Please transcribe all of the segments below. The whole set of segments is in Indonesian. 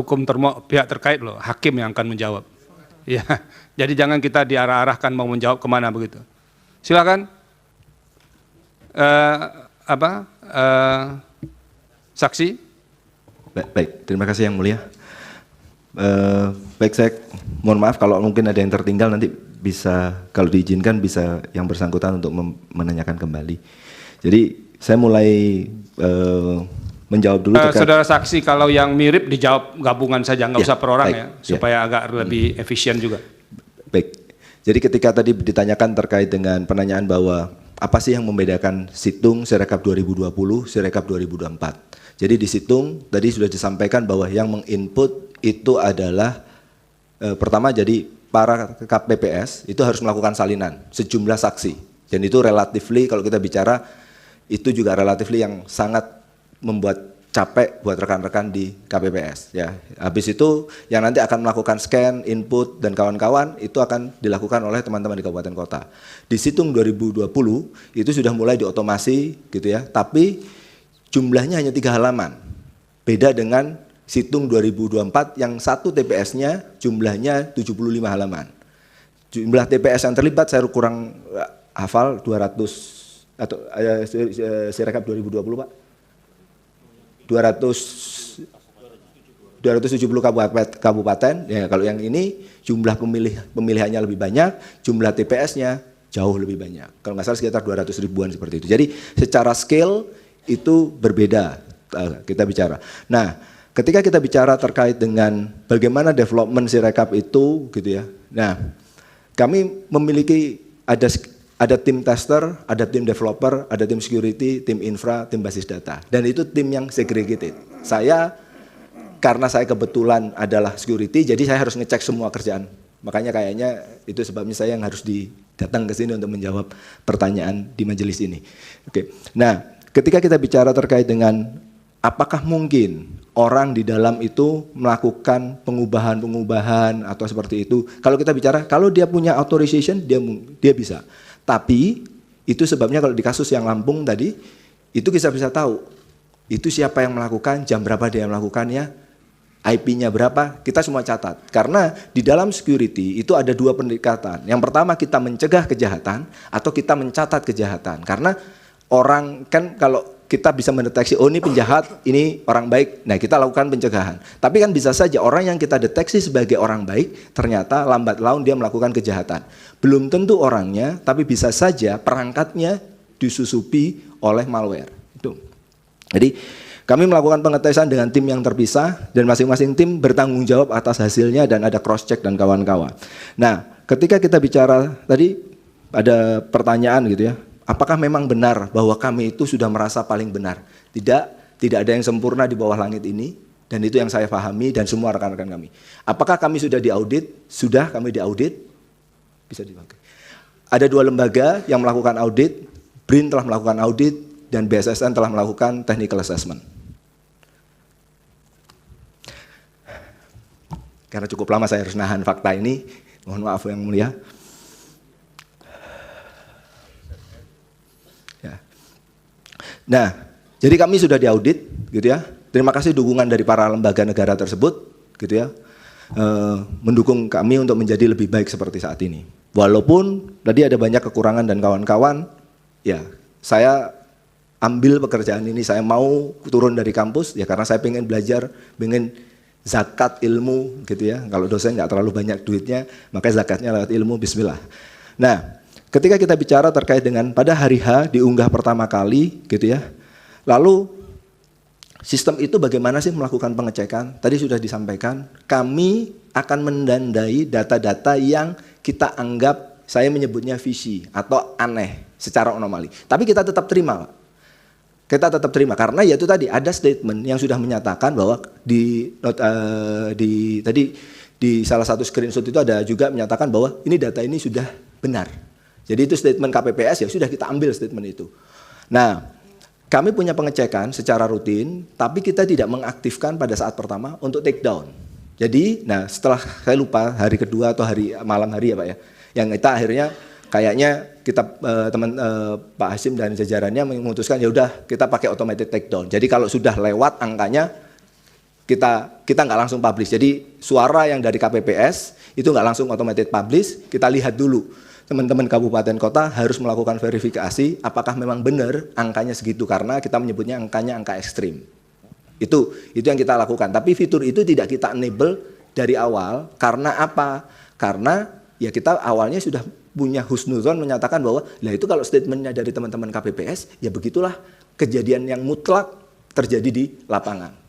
hukum pihak terkait loh, hakim yang akan menjawab. Ya, jadi jangan kita diarah-arahkan mau menjawab kemana begitu. Silakan. Saksi. Baik, terima kasih Yang Mulia. Baik, saya mohon maaf kalau mungkin ada yang tertinggal, nanti bisa kalau diizinkan bisa yang bersangkutan untuk menanyakan kembali. Jadi saya mulai menjawab dulu. Saudara saksi, kalau yang mirip dijawab gabungan saja, nggak usah per orang baik, ya, supaya agak lebih efisien juga. Baik, jadi ketika tadi ditanyakan terkait dengan penanyaan bahwa apa sih yang membedakan Situng Sirekap 2020, Sirekap 2024. Jadi di Situng tadi sudah disampaikan bahwa yang menginput itu adalah pertama, jadi para KPPS itu harus melakukan salinan sejumlah saksi. Dan itu relatifly kalau kita bicara itu juga relatifly yang sangat membuat capek buat rekan-rekan di KPPS ya. Habis itu yang nanti akan melakukan scan, input dan kawan-kawan itu akan dilakukan oleh teman-teman di kabupaten kota. Di Situng 2020 itu sudah mulai diotomasi gitu ya, tapi jumlahnya hanya 3 halaman. Beda dengan Situng 2024 yang satu TPS-nya jumlahnya 75 halaman. Jumlah TPS yang terlibat saya kurang hafal 200 atau Sirekap 2020 Pak. 270 kabupaten ya. Kalau yang ini jumlah pemilihannya lebih banyak, jumlah TPS-nya jauh lebih banyak. Kalau nggak salah sekitar 200 ribuan seperti itu. Jadi secara scale itu berbeda kita bicara. Nah, ketika kita bicara terkait dengan bagaimana development Sirekap itu gitu ya. Nah, kami memiliki ada tim tester, ada tim developer, ada tim security, tim infra, tim basis data. Dan itu tim yang segregated. Karena saya kebetulan adalah security, jadi saya harus ngecek semua kerjaan. Makanya kayaknya itu sebabnya saya yang harus datang ke sini untuk menjawab pertanyaan di majelis ini. Oke. Nah, ketika kita bicara terkait dengan apakah mungkin orang di dalam itu melakukan pengubahan atau seperti itu. Kalau kita bicara, kalau dia punya authorization, dia bisa. Tapi itu sebabnya kalau di kasus yang Lampung tadi, itu kita bisa tahu itu siapa yang melakukan, jam berapa dia melakukannya, IP-nya berapa, kita semua catat. Karena di dalam security itu ada 2 pendekatan. Yang pertama kita mencegah kejahatan atau kita mencatat kejahatan. Karena orang kan kalau kita bisa mendeteksi, oh ini penjahat, ini orang baik, nah kita lakukan pencegahan. Tapi kan bisa saja orang yang kita deteksi sebagai orang baik, ternyata lambat laun dia melakukan kejahatan. Belum tentu orangnya, tapi bisa saja perangkatnya disusupi oleh malware. Itu. Jadi kami melakukan pengetesan dengan tim yang terpisah, dan masing-masing tim bertanggung jawab atas hasilnya dan ada cross check dan kawan-kawan. Nah, ketika kita bicara, tadi ada pertanyaan gitu ya, apakah memang benar bahwa kami itu sudah merasa paling benar? Tidak ada yang sempurna di bawah langit ini, dan itu yang saya pahami dan semua rekan-rekan kami. Apakah kami sudah diaudit? Sudah, kami diaudit. Bisa dipakai. Ada 2 lembaga yang melakukan audit, BRIN telah melakukan audit, dan BSSN telah melakukan technical assessment. Karena cukup lama saya harus nahan fakta ini, mohon maaf Yang Mulia. Nah, jadi kami sudah diaudit, gitu ya. Terima kasih dukungan dari para lembaga negara tersebut, gitu ya, mendukung kami untuk menjadi lebih baik seperti saat ini. Walaupun tadi ada banyak kekurangan dan kawan-kawan, ya saya ambil pekerjaan ini, saya mau turun dari kampus, ya karena saya pengen belajar, pengen zakat ilmu, gitu ya. Kalau dosen nggak terlalu banyak duitnya, makanya zakatnya lewat ilmu, bismillah. Nah, ketika kita bicara terkait dengan pada hari H diunggah pertama kali gitu ya. Lalu sistem itu bagaimana sih melakukan pengecekan? Tadi sudah disampaikan, kami akan mendandai data-data yang kita anggap, saya menyebutnya visi atau aneh secara anomali. Tapi kita tetap terima, Pak. Kita tetap terima karena ya itu tadi ada statement yang sudah menyatakan bahwa tadi di salah satu screenshot itu ada juga menyatakan bahwa ini data ini sudah benar. Jadi itu statement KPPS, ya sudah kita ambil statement itu. Nah, kami punya pengecekan secara rutin, tapi kita tidak mengaktifkan pada saat pertama untuk take down. Jadi, nah setelah saya lupa hari kedua atau malam hari ya Pak ya, yang kita akhirnya kayaknya kita Pak Hasim dan jajarannya memutuskan ya udah kita pakai automated take down. Jadi kalau sudah lewat angkanya kita nggak langsung publish. Jadi suara yang dari KPPS itu nggak langsung automated publish, kita lihat dulu. Teman-teman kabupaten kota harus melakukan verifikasi apakah memang benar angkanya segitu, karena kita menyebutnya angkanya angka ekstrim. Itu yang kita lakukan. Tapi fitur itu tidak kita enable dari awal. Karena apa? Karena ya kita awalnya sudah punya husnuzon menyatakan bahwa lah itu kalau statementnya dari teman-teman KPPS ya begitulah kejadian yang mutlak terjadi di lapangan.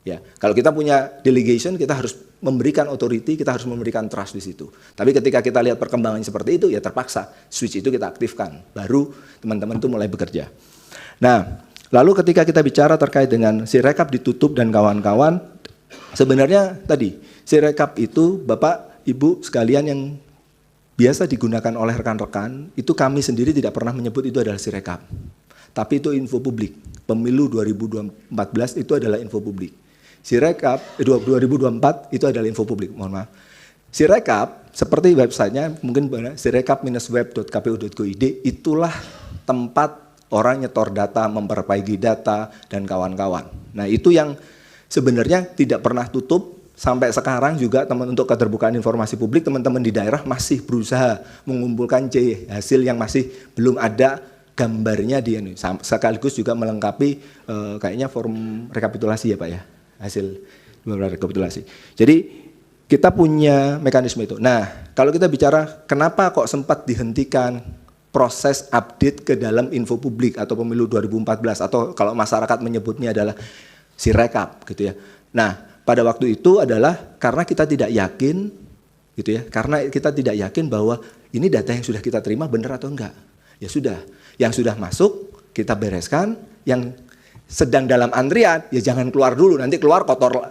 Ya, kalau kita punya delegation, kita harus memberikan authority, kita harus memberikan trust di situ. Tapi ketika kita lihat perkembangan seperti itu, ya terpaksa switch itu kita aktifkan. Baru teman-teman itu mulai bekerja. Nah, lalu ketika kita bicara terkait dengan Sirekap ditutup dan kawan-kawan, sebenarnya tadi Sirekap itu Bapak Ibu sekalian yang biasa digunakan oleh rekan-rekan, itu kami sendiri tidak pernah menyebut itu adalah Sirekap. Tapi itu info publik. Pemilu 2014 itu adalah info publik. Sirekap 2024 itu adalah info publik, mohon maaf. Sirekap seperti websitenya mungkin sirekap-web.kpu.go.id, itulah tempat orang nyetor data, memperbaiki data dan kawan-kawan. Nah, itu yang sebenarnya tidak pernah tutup sampai sekarang juga. Teman untuk keterbukaan informasi publik, teman-teman di daerah masih berusaha mengumpulkan hasil yang masih belum ada gambarnya di ini, sekaligus juga melengkapi kayaknya form rekapitulasi ya Pak ya, hasil rekapitulasi. Jadi kita punya mekanisme itu. Nah, kalau kita bicara kenapa kok sempat dihentikan proses update ke dalam info publik atau pemilu 2014 atau kalau masyarakat menyebutnya adalah Sirekap gitu ya. Nah, pada waktu itu adalah karena kita tidak yakin gitu ya, karena kita tidak yakin bahwa ini data yang sudah kita terima benar atau enggak. Ya sudah, yang sudah masuk kita bereskan, yang sedang dalam antrian ya jangan keluar dulu, nanti keluar kotor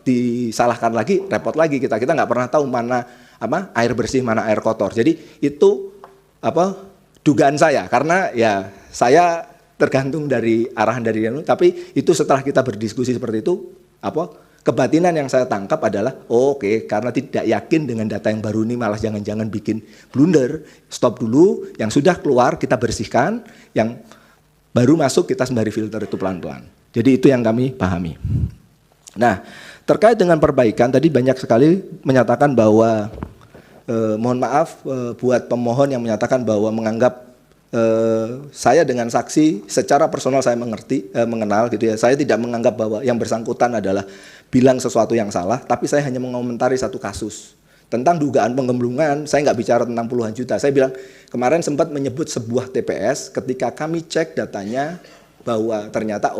disalahkan lagi, repot lagi kita nggak pernah tahu mana air bersih mana air kotor. Jadi itu dugaan saya, karena ya saya tergantung dari arahan dari Yanu, tapi itu setelah kita berdiskusi seperti itu kebatinan yang saya tangkap adalah oke, karena tidak yakin dengan data yang baru ini malah jangan-jangan bikin blunder, stop dulu, yang sudah keluar kita bersihkan, yang baru masuk kita sembari filter itu pelan-pelan. Jadi itu yang kami pahami. Nah, terkait dengan perbaikan tadi banyak sekali menyatakan bahwa mohon maaf buat pemohon yang menyatakan bahwa menganggap saya dengan saksi secara personal saya mengenal gitu ya. Saya tidak menganggap bahwa yang bersangkutan adalah bilang sesuatu yang salah, tapi saya hanya mengomentari satu kasus. Tentang dugaan penggelembungan, saya nggak bicara tentang puluhan juta. Saya bilang kemarin sempat menyebut sebuah TPS ketika kami cek datanya bahwa ternyata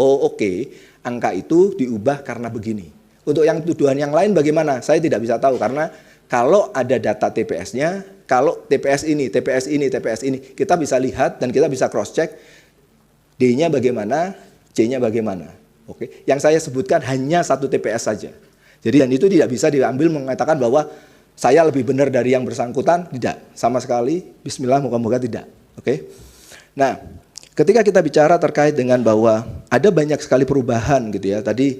angka itu diubah karena begini. Untuk yang tuduhan yang lain bagaimana? Saya tidak bisa tahu karena kalau ada data TPS-nya, kalau TPS ini, kita bisa lihat dan kita bisa cross check D-nya bagaimana, C-nya bagaimana. Oke. Yang saya sebutkan hanya satu TPS saja. Jadi dan itu tidak bisa diambil mengatakan bahwa saya lebih benar dari yang bersangkutan, tidak. Sama sekali, bismillah, moga-moga tidak. Oke. Nah, ketika kita bicara terkait dengan bahwa ada banyak sekali perubahan gitu ya. Tadi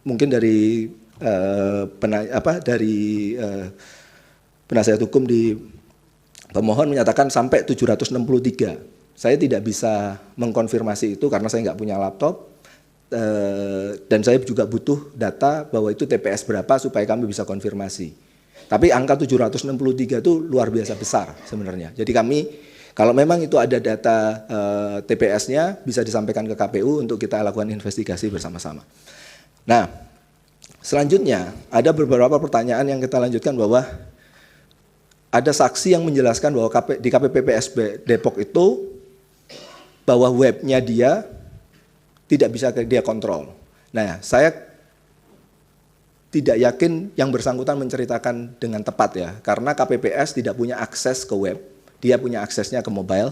mungkin dari penasihat hukum di pemohon menyatakan sampai 763. Saya tidak bisa mengkonfirmasi itu karena saya nggak punya laptop. Dan saya juga butuh data bahwa itu TPS berapa supaya kami bisa konfirmasi. Tapi angka 763 itu luar biasa besar sebenarnya. Jadi kami kalau memang itu ada data TPS-nya bisa disampaikan ke KPU untuk kita lakukan investigasi bersama-sama. Nah, selanjutnya ada beberapa pertanyaan yang kita lanjutkan bahwa ada saksi yang menjelaskan bahwa di KPPSB Depok itu bahwa webnya dia tidak bisa dia kontrol. Nah, saya tidak yakin yang bersangkutan menceritakan dengan tepat ya, karena KPPS tidak punya akses ke web, dia punya aksesnya ke mobile.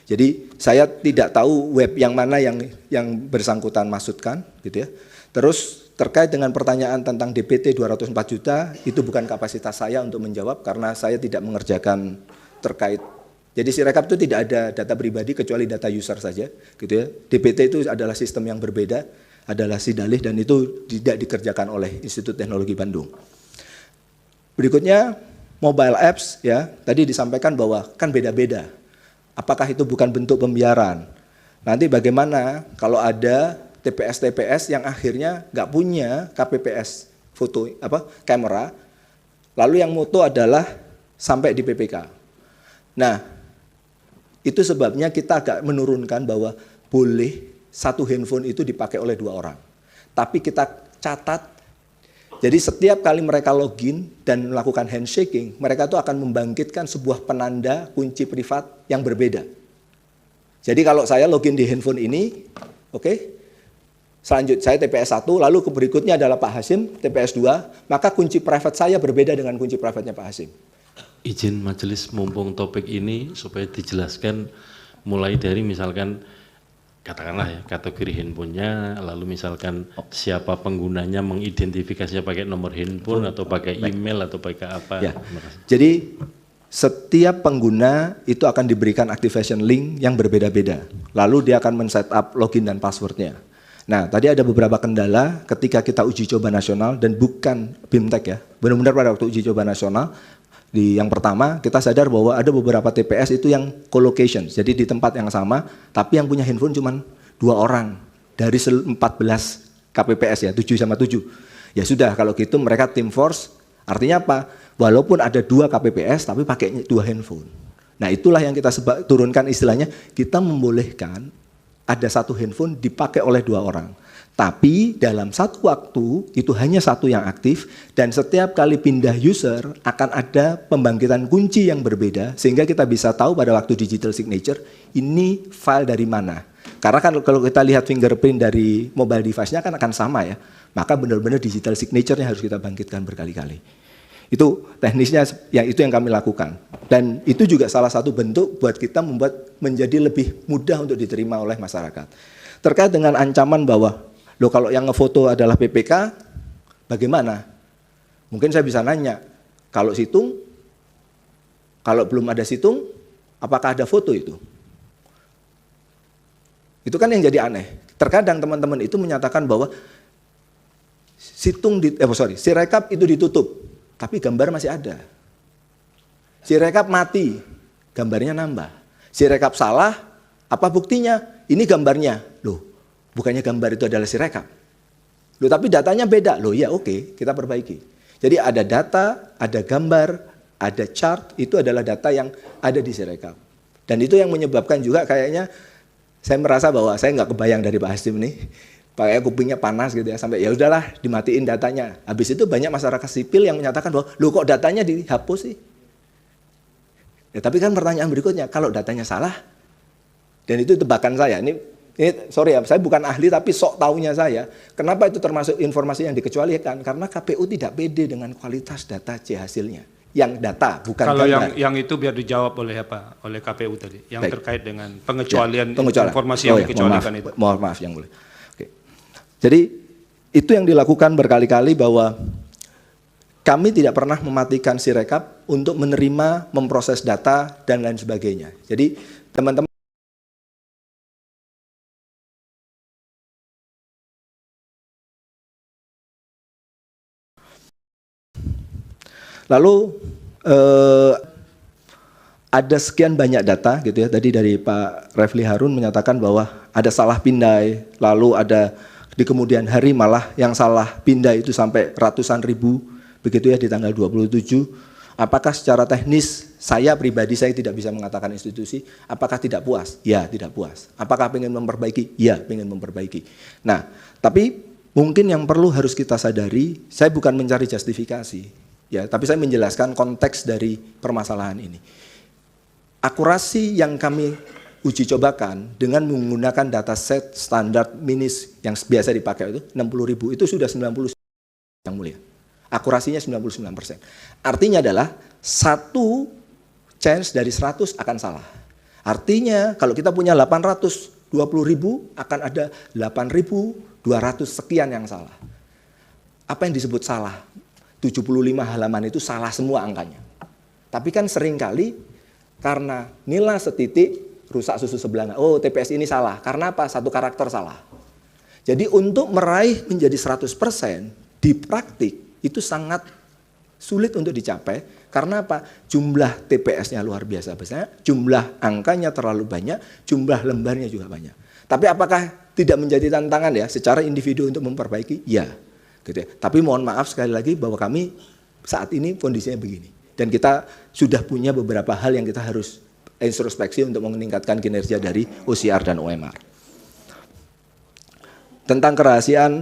Jadi saya tidak tahu web yang mana yang bersangkutan maksudkan, gitu ya. Terus terkait dengan pertanyaan tentang DPT 204 juta, itu bukan kapasitas saya untuk menjawab karena saya tidak mengerjakan terkait. Jadi Sirekap itu tidak ada data pribadi kecuali data user saja, gitu ya. DPT itu adalah sistem yang berbeda, adalah sidalih dan itu tidak dikerjakan oleh Institut Teknologi Bandung. Berikutnya mobile apps ya, tadi disampaikan bahwa kan beda-beda. Apakah itu bukan bentuk pembiaran? Nanti bagaimana kalau ada TPS-TPS yang akhirnya nggak punya KPPS foto kamera, lalu yang moto adalah sampai di PPK. Nah, itu sebabnya kita agak menurunkan bahwa boleh satu handphone itu dipakai oleh 2 orang. Tapi kita catat, jadi setiap kali mereka login dan melakukan handshaking, mereka itu akan membangkitkan sebuah penanda kunci privat yang berbeda. Jadi kalau saya login di handphone ini, oke, selanjutnya saya TPS 1, lalu berikutnya adalah Pak Hasyim, TPS 2, maka kunci private saya berbeda dengan kunci private-nya Pak Hasyim. Izin majelis mumpung topik ini supaya dijelaskan mulai dari misalkan katakanlah ya kategori handphonenya, lalu misalkan siapa penggunanya mengidentifikasinya pakai nomor handphone atau pakai email atau pakai apa. Ya. Jadi setiap pengguna itu akan diberikan activation link yang berbeda-beda. Lalu dia akan men-setup login dan passwordnya. Nah, tadi ada beberapa kendala ketika kita uji coba nasional dan bukan BIMTEK ya. Benar-benar pada waktu uji coba nasional, di yang pertama kita sadar bahwa ada beberapa TPS itu yang co-location, jadi di tempat yang sama, tapi yang punya handphone cuma 2 orang dari 14 KPPS ya, 7 sama 7. Ya sudah, kalau gitu mereka team force, artinya apa? Walaupun ada 2 KPPS tapi pakai 2 handphone. Nah itulah yang kita turunkan istilahnya, kita membolehkan ada 1 handphone dipakai oleh 2 orang. Tapi dalam satu waktu itu hanya 1 yang aktif dan setiap kali pindah user akan ada pembangkitan kunci yang berbeda sehingga kita bisa tahu pada waktu digital signature ini file dari mana. Karena kan kalau kita lihat fingerprint dari mobile device-nya kan akan sama ya. Maka benar-benar digital signature-nya harus kita bangkitkan berkali-kali. Itu teknisnya itu yang kami lakukan. Dan itu juga salah satu bentuk buat kita membuat menjadi lebih mudah untuk diterima oleh masyarakat. Terkait dengan ancaman bahwa loh kalau yang ngefoto adalah PPK, bagaimana? Mungkin saya bisa nanya, kalau situng, kalau belum ada situng, apakah ada foto itu? Itu kan yang jadi aneh. Terkadang teman-teman itu menyatakan bahwa Sirekap itu ditutup, tapi gambar masih ada. Sirekap mati, gambarnya nambah. Sirekap salah, apa buktinya? Ini gambarnya. Loh, bukannya gambar itu adalah Sirekap. Loh, tapi datanya beda. Loh, ya oke, kita perbaiki. Jadi ada data, ada gambar, ada chart, itu adalah data yang ada di Sirekap. Dan itu yang menyebabkan juga kayaknya saya merasa bahwa saya nggak kebayang dari Pak Hasyim nih, pakai kupingnya panas gitu ya, sampai ya udahlah dimatiin datanya. Habis itu banyak masyarakat sipil yang menyatakan bahwa, loh kok datanya dihapus sih? Ya, tapi kan pertanyaan berikutnya, kalau datanya salah, dan itu tebakan saya, ini sorry ya, saya bukan ahli tapi sok taunya saya, kenapa itu termasuk informasi yang dikecualikan? Karena KPU tidak pede dengan kualitas data C hasilnya. Yang data, bukan kalau gambar. yang itu biar dijawab oleh apa? Oleh KPU tadi, yang Baik. terkait dengan pengecualian, pengecualian. informasi yang dikecualikan itu. Mohon maaf yang boleh. Oke. Jadi itu yang dilakukan berkali-kali bahwa kami tidak pernah mematikan Sirekap untuk menerima, memproses data dan lain sebagainya. Jadi teman-teman lalu ada sekian banyak data gitu ya. Tadi dari Pak Refli Harun menyatakan bahwa ada salah pindai, lalu ada di kemudian hari malah yang salah pindah itu sampai ratusan ribu begitu ya di tanggal 27. Apakah secara teknis saya pribadi saya tidak bisa mengatakan institusi, apakah tidak puas? Ya, tidak puas. Apakah ingin memperbaiki? Ya, ingin memperbaiki. Nah, tapi mungkin yang perlu harus kita sadari, saya bukan mencari justifikasi, ya, tapi saya menjelaskan konteks dari permasalahan ini. Akurasi yang kami uji cobakan dengan menggunakan dataset standar minis yang biasa dipakai itu 60.000 itu sudah 90 yang mulia. Akurasinya 99%. Artinya adalah 1 chance dari 100 akan salah. Artinya kalau kita punya 820.000 akan ada 8.200 sekian yang salah. Apa yang disebut salah? 75 halaman itu salah semua angkanya. Tapi kan seringkali karena nilai setitik rusak susu sebelah. Oh, TPS ini salah. Karena apa? 1 karakter salah. Jadi untuk meraih menjadi 100% di praktik itu sangat sulit untuk dicapai. Karena apa? Jumlah TPS-nya luar biasa besar, jumlah angkanya terlalu banyak, jumlah lembarnya juga banyak. Tapi apakah tidak menjadi tantangan ya secara individu untuk memperbaiki, ya. Gitu ya. Tapi mohon maaf sekali lagi bahwa kami saat ini kondisinya begini. Dan kita sudah punya beberapa hal yang kita harus introspeksi untuk meningkatkan kinerja dari OCR dan OMR. Tentang kerahasiaan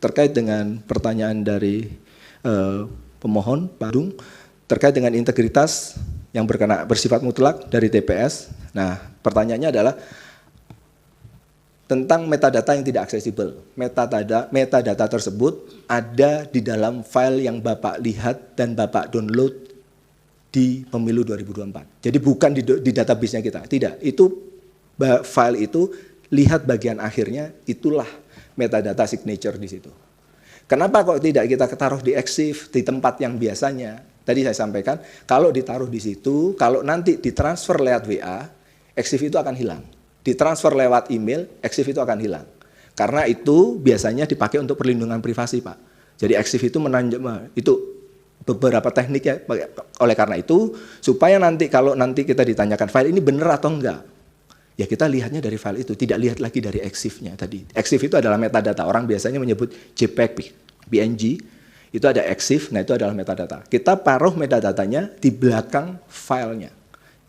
terkait dengan pertanyaan dari pemohon Pak Dung terkait dengan integritas yang bersifat mutlak dari TPS. Nah, pertanyaannya adalah tentang metadata yang tidak aksesibel. Metadata tersebut ada di dalam file yang Bapak lihat dan Bapak download di pemilu 2024. Jadi bukan di database-nya kita, tidak. Itu file itu, lihat bagian akhirnya, itulah metadata signature di situ. Kenapa kok tidak kita taruh di EXIF, di tempat yang biasanya? Tadi saya sampaikan, kalau ditaruh di situ, kalau nanti ditransfer lewat WA, EXIF itu akan hilang. Ditransfer lewat email, EXIF itu akan hilang. Karena itu biasanya dipakai untuk perlindungan privasi, Pak. Jadi EXIF itu itu beberapa tekniknya. Oleh karena itu, supaya nanti kalau nanti kita ditanyakan file ini benar atau enggak, ya kita lihatnya dari file itu, tidak lihat lagi dari EXIF-nya tadi. EXIF itu adalah metadata, orang biasanya menyebut JPEG, PNG, itu ada EXIF, nah itu adalah metadata. Kita taruh metadatanya di belakang filenya.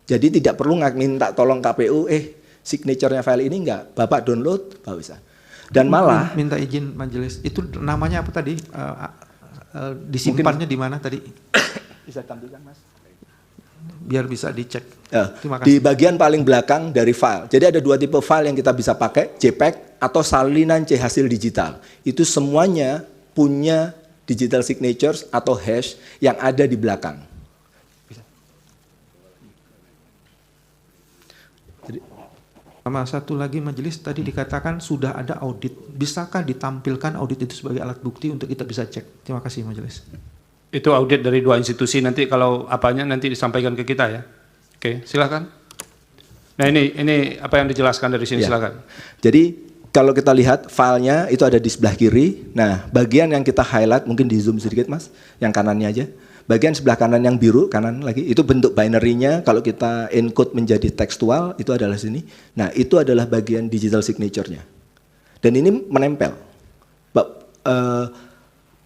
Jadi tidak perlu minta tolong KPU, signature-nya file ini enggak, Bapak download, Bapak bisa. Dan malah minta izin majelis, itu namanya apa tadi? Disimpannya di mana tadi? Bisa tampilkan, Mas. Biar bisa dicek. Terima kasih. Di bagian paling belakang dari file. Jadi ada dua tipe file yang kita bisa pakai, JPEG atau salinan C hasil digital. Itu semuanya punya digital signatures atau hash yang ada di belakang. Sama satu lagi majelis, tadi dikatakan sudah ada audit. Bisakah ditampilkan audit itu sebagai alat bukti untuk kita bisa cek? Terima kasih majelis. Itu audit dari dua institusi, nanti kalau apanya nanti disampaikan ke kita ya. Oke, silakan. Nah ini apa yang dijelaskan dari sini, silakan. Jadi kalau kita lihat filenya itu ada di sebelah kiri. Nah, bagian yang kita highlight mungkin di zoom sedikit, Mas, yang kanannya aja. Bagian sebelah kanan yang biru, kanan lagi, itu bentuk binary-nya. Kalau kita encode menjadi tekstual, itu adalah sini. Nah, itu adalah bagian digital signature-nya. Dan ini menempel.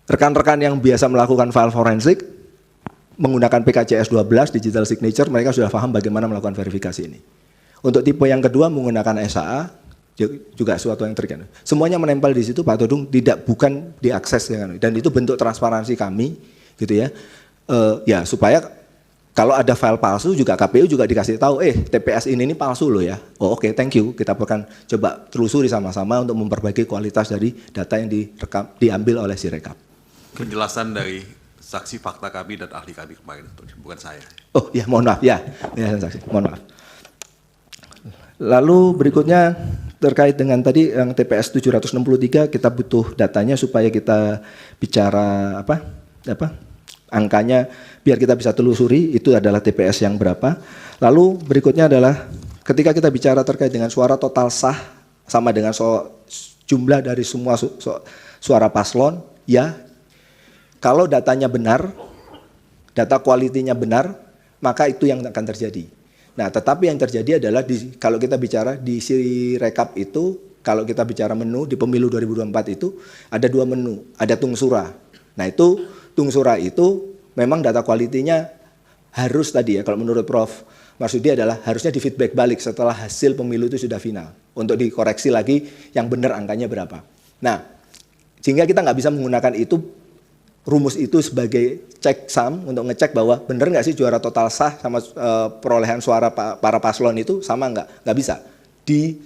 Rekan-rekan yang biasa melakukan file forensik menggunakan PKCS 12 digital signature, mereka sudah paham bagaimana melakukan verifikasi ini. Untuk tipe yang kedua menggunakan SAA, juga suatu yang terkait. Semuanya menempel di situ, Pak Todung, bukan diakses dengan, dan itu bentuk transparansi kami, gitu ya. Ya supaya kalau ada file palsu juga KPU juga dikasih tahu, TPS ini palsu loh ya. Oh oke, thank you. Kita akan coba telusuri sama-sama untuk memperbaiki kualitas dari data yang diambil oleh Sirekap. Penjelasan dari saksi fakta kami dan ahli kami kemarin, bukan saya. Oh ya, mohon maaf ya, saksi, mohon maaf. Lalu berikutnya terkait dengan tadi yang TPS 763, kita butuh datanya supaya kita bicara angkanya biar kita bisa telusuri itu adalah TPS yang berapa. Lalu berikutnya adalah ketika kita bicara terkait dengan suara total sah sama dengan jumlah dari semua suara paslon, ya kalau datanya benar, data kualitinya benar, maka itu yang akan terjadi. Nah, tetapi yang terjadi adalah kalau kita bicara di Sirekap itu, kalau kita bicara menu di pemilu 2024 itu ada dua menu, ada tungsura. Nah, itu tungsura itu memang data kualitinya harus tadi ya, kalau menurut Prof. Marsudi adalah harusnya di feedback balik setelah hasil pemilu itu sudah final untuk dikoreksi lagi yang benar angkanya berapa. Nah, sehingga kita nggak bisa menggunakan rumus itu sebagai cek sum untuk ngecek bahwa benar nggak sih juara total sah sama perolehan suara para paslon itu sama nggak bisa di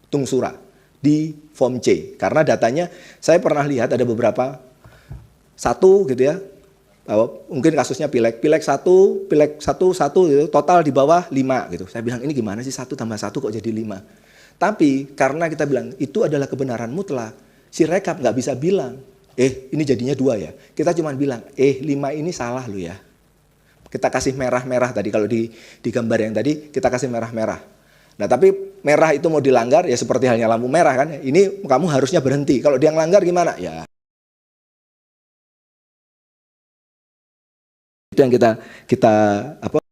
tungsura, di form C, karena datanya saya pernah lihat ada beberapa satu gitu ya, mungkin kasusnya pilek satu gitu, total di bawah 5 gitu. Saya bilang ini gimana sih 1 tambah 1 kok jadi 5? Tapi karena kita bilang itu adalah kebenaran mutlak, Sirekap nggak bisa bilang ini jadinya 2 ya. Kita cuma bilang 5 ini salah lo ya. Kita kasih merah-merah tadi, kalau di gambar yang tadi kita kasih merah-merah. Nah tapi merah itu mau dilanggar ya seperti halnya lampu merah kan. Ini kamu harusnya berhenti. Kalau dia ngelanggar gimana? Ya Itu yang kita apa,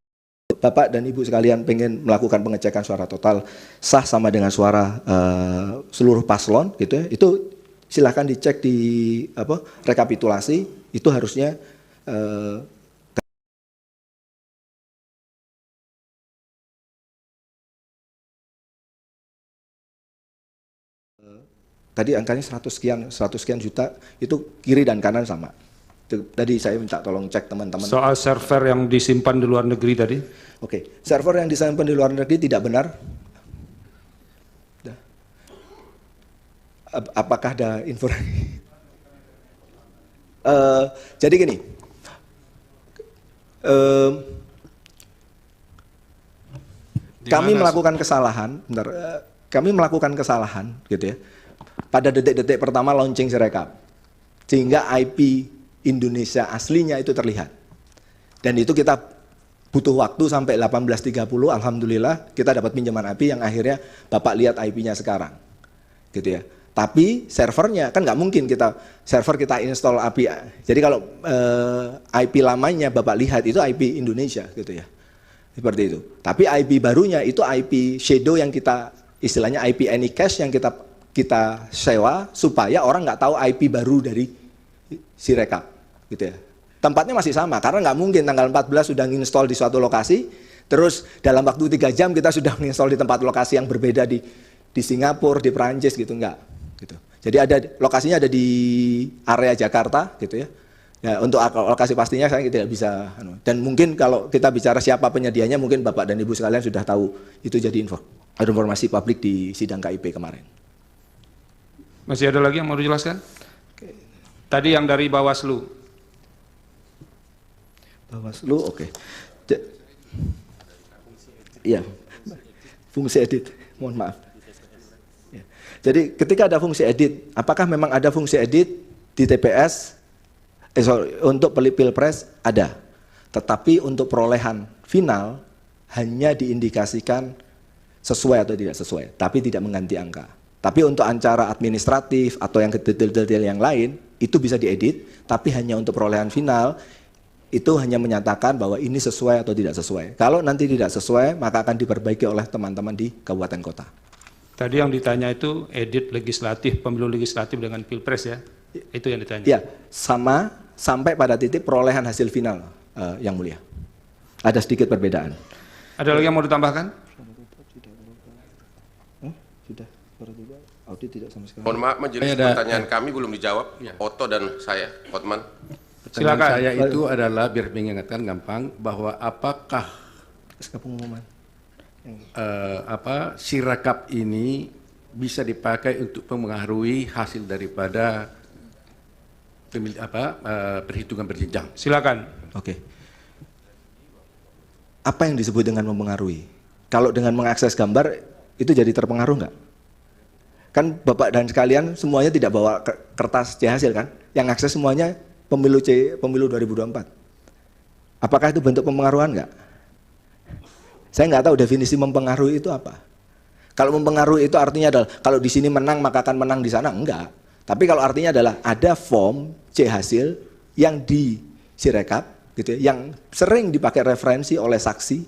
Bapak dan Ibu sekalian pengen melakukan pengecekan suara total sah sama dengan suara seluruh paslon gitu ya, itu silahkan dicek di apa, rekapitulasi, itu harusnya tadi angkanya 100 sekian juta, itu kiri dan kanan sama. Itu, tadi saya minta tolong cek teman-teman. Soal server yang disimpan di luar negeri tadi. Oke, server yang disimpan di luar negeri tidak benar. Apakah ada info? Jadi gini, kami melakukan kesalahan, kami melakukan kesalahan, gitu ya. Pada detik-detik pertama launching Sirekap, sehingga IP Indonesia aslinya itu terlihat. Dan itu kita butuh waktu sampai 18.30, alhamdulillah kita dapat pinjaman IP yang akhirnya Bapak lihat IP-nya sekarang, gitu ya. Tapi servernya kan nggak mungkin server kita install API. Jadi kalau IP lamanya Bapak lihat itu IP Indonesia, gitu ya, seperti itu. Tapi IP barunya itu IP shadow yang kita istilahnya IP Anycache yang kita sewa supaya orang nggak tahu IP baru dari Sirekap, gitu ya. Tempatnya masih sama karena nggak mungkin tanggal 14 sudah install di suatu lokasi, terus dalam waktu 3 jam kita sudah install di tempat lokasi yang berbeda di Singapura, di Perancis, gitu, enggak. Gitu. Jadi lokasinya ada di area Jakarta, gitu ya. Ya, untuk lokasi pastinya saya tidak bisa. Dan mungkin kalau kita bicara siapa penyedianya, mungkin Bapak dan Ibu sekalian sudah tahu. Itu jadi informasi publik di sidang KIP kemarin. Masih ada lagi yang mau dijelaskan? Tadi yang dari Bawaslu. Bawaslu, oke. Iya, fungsi edit, mohon maaf. Ya. Jadi ketika ada fungsi edit, apakah memang ada fungsi edit di TPS? Untuk Pilpres ada, tetapi untuk perolehan final hanya diindikasikan sesuai atau tidak sesuai, tapi tidak mengganti angka. Tapi untuk acara administratif atau yang detail-detail yang lain, itu bisa diedit, tapi hanya untuk perolehan final, itu hanya menyatakan bahwa ini sesuai atau tidak sesuai. Kalau nanti tidak sesuai, maka akan diperbaiki oleh teman-teman di kabupaten kota. Tadi yang ditanya itu edit legislatif, pemilu legislatif dengan Pilpres ya? Itu yang ditanya? Ya, sama sampai pada titik perolehan hasil final, Yang Mulia. Ada sedikit perbedaan. Ada lagi yang mau ditambahkan? Sudah, audit tidak sama sekali. Mohon maaf majelis, pertanyaan kami belum dijawab, Otto dan saya, Hotman. Silakan. Saya itu adalah biar mengingatkan gampang bahwa apakah Sirekap ini bisa dipakai untuk mempengaruhi hasil daripada perhitungan berjenjang. Silakan. Oke. Apa yang disebut dengan mempengaruhi? Kalau dengan mengakses gambar itu jadi terpengaruh nggak? Kan Bapak dan sekalian semuanya tidak bawa kertas C hasil kan? Yang akses semuanya pemilu 2024. Apakah itu bentuk pempengaruhan nggak? Saya nggak tahu definisi mempengaruhi itu apa. Kalau mempengaruhi itu artinya adalah kalau di sini menang maka akan menang di sana, enggak. Tapi kalau artinya adalah ada form C hasil yang di Sirekap, gitu ya, yang sering dipakai referensi oleh saksi,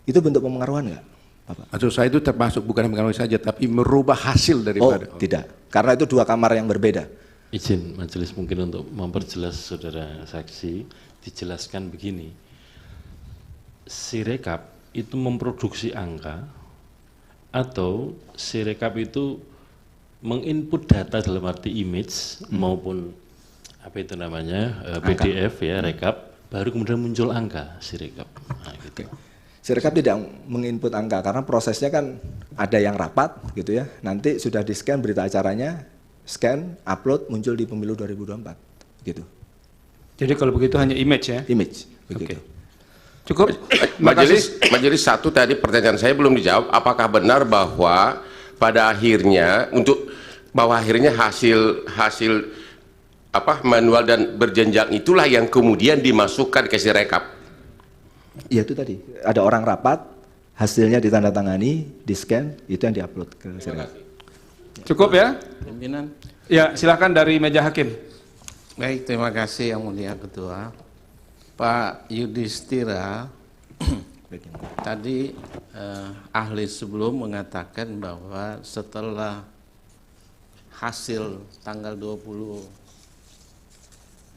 itu bentuk pempengaruhan enggak, Bapak? Maksud saya itu termasuk bukan mempengaruhi saja, tapi merubah hasil daripada. Oh, tidak. Karena itu 2 kamar yang berbeda. Izin majelis mungkin untuk memperjelas saudara saksi, dijelaskan begini. Sirekap itu memproduksi angka atau Sirekap itu menginput data dalam arti image maupun apa itu namanya PDF ya, rekap, baru kemudian muncul angka Sirekap. Nah, gitu. Sirekap tidak menginput angka karena prosesnya kan ada yang rapat gitu ya. Nanti sudah di-scan berita acaranya, scan, upload, muncul di pemilu 2024 gitu. Jadi kalau begitu hanya image ya? Image begitu. Oke. Cukup? Majelis satu tadi pertanyaan saya belum dijawab. Apakah benar bahwa pada akhirnya hasil manual dan berjenjang itulah yang kemudian dimasukkan ke Sirekap? Iya itu tadi. Ada orang rapat, hasilnya ditandatangani, di-scan, itu yang diupload ke Sirekap. Cukup ya? Pimpinan. Ya, silakan dari meja hakim. Baik, terima kasih Yang Mulia Ketua. Pak Yudhistira, tadi ahli sebelum mengatakan bahwa setelah hasil tanggal 20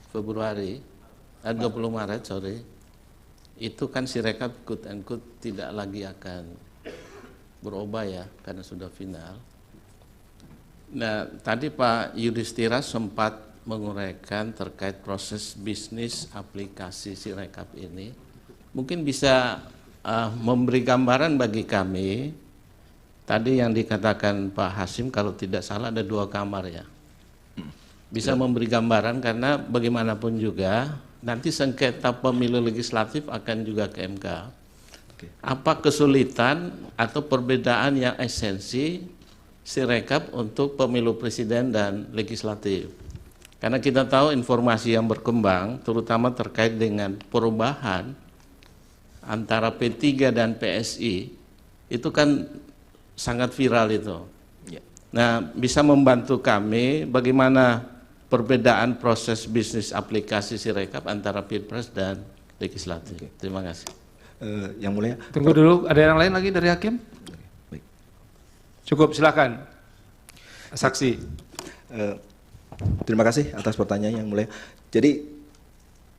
Februari, 20 Maret, itu kan Sirekap quote and quote tidak lagi akan berubah ya, karena sudah final. Nah, tadi Pak Yudhistira sempat menguraikan terkait proses bisnis aplikasi Sirekap ini. Mungkin bisa memberi gambaran bagi kami, tadi yang dikatakan Pak Hasim kalau tidak salah ada 2 kamar ya. Bisa memberi gambaran karena bagaimanapun juga nanti sengketa pemilu legislatif akan juga ke MK. Apa kesulitan atau perbedaan yang esensi Sirekap untuk pemilu presiden dan legislatif? Karena kita tahu informasi yang berkembang terutama terkait dengan perubahan antara P3 dan PSI itu kan sangat viral itu. Nah, bisa membantu kami bagaimana perbedaan proses bisnis aplikasi Sirekap antara Pilpres dan legislatif. Terima kasih. Yang mulia. Tunggu dulu, ada yang lain lagi dari hakim? Baik. Cukup, silakan. Saksi. Terima kasih atas pertanyaan yang mulia. Jadi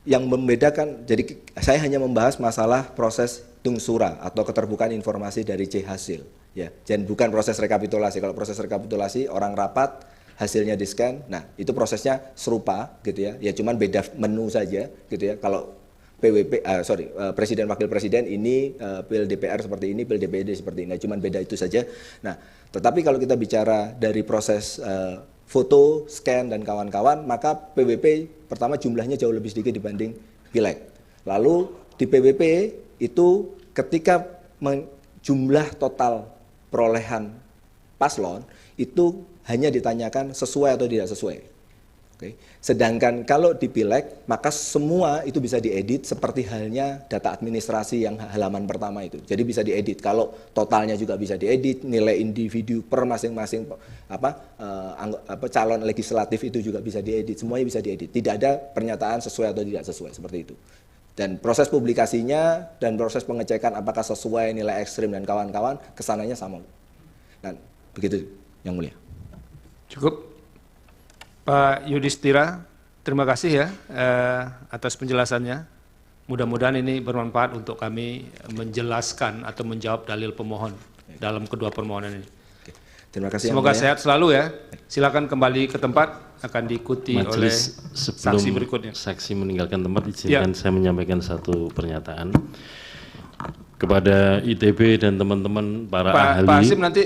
yang membedakan, jadi saya hanya membahas masalah proses tungsura atau keterbukaan informasi dari C hasil, ya. Dan bukan proses rekapitulasi. Kalau proses rekapitulasi orang rapat, hasilnya di-scan, nah itu prosesnya serupa, gitu ya. Ya cuman beda menu saja, gitu ya. Kalau Presiden Wakil Presiden ini, Pil DPR seperti ini, Pil DPD seperti ini, cuman beda itu saja. Nah, tetapi kalau kita bicara dari proses foto, scan, dan kawan-kawan, maka PWP pertama jumlahnya jauh lebih sedikit dibanding Pileg. Lalu di PWP itu ketika jumlah total perolehan paslon itu hanya ditanyakan sesuai atau tidak sesuai. Oke. Sedangkan kalau di Pileg, maka semua itu bisa diedit seperti halnya data administrasi yang halaman pertama itu. Jadi bisa diedit. Kalau totalnya juga bisa diedit, nilai individu per masing-masing calon legislatif itu juga bisa diedit. Semuanya bisa diedit. Tidak ada pernyataan sesuai atau tidak sesuai seperti itu. Dan proses publikasinya dan proses pengecekan apakah sesuai nilai ekstrim dan kawan-kawan kesananya sama. Dan begitu yang mulia. Cukup. Pak Yudhistira, terima kasih ya atas penjelasannya. Mudah-mudahan ini bermanfaat untuk kami menjelaskan atau menjawab dalil pemohon dalam kedua permohonan ini. Terima kasih. Semoga sehat selalu ya. Silakan kembali ke tempat, akan diikuti oleh sebelum saksi berikutnya. Saksi meninggalkan tempat, izinkan saya menyampaikan satu pernyataan kepada ITB dan teman-teman para ahli. Pak Hasim nanti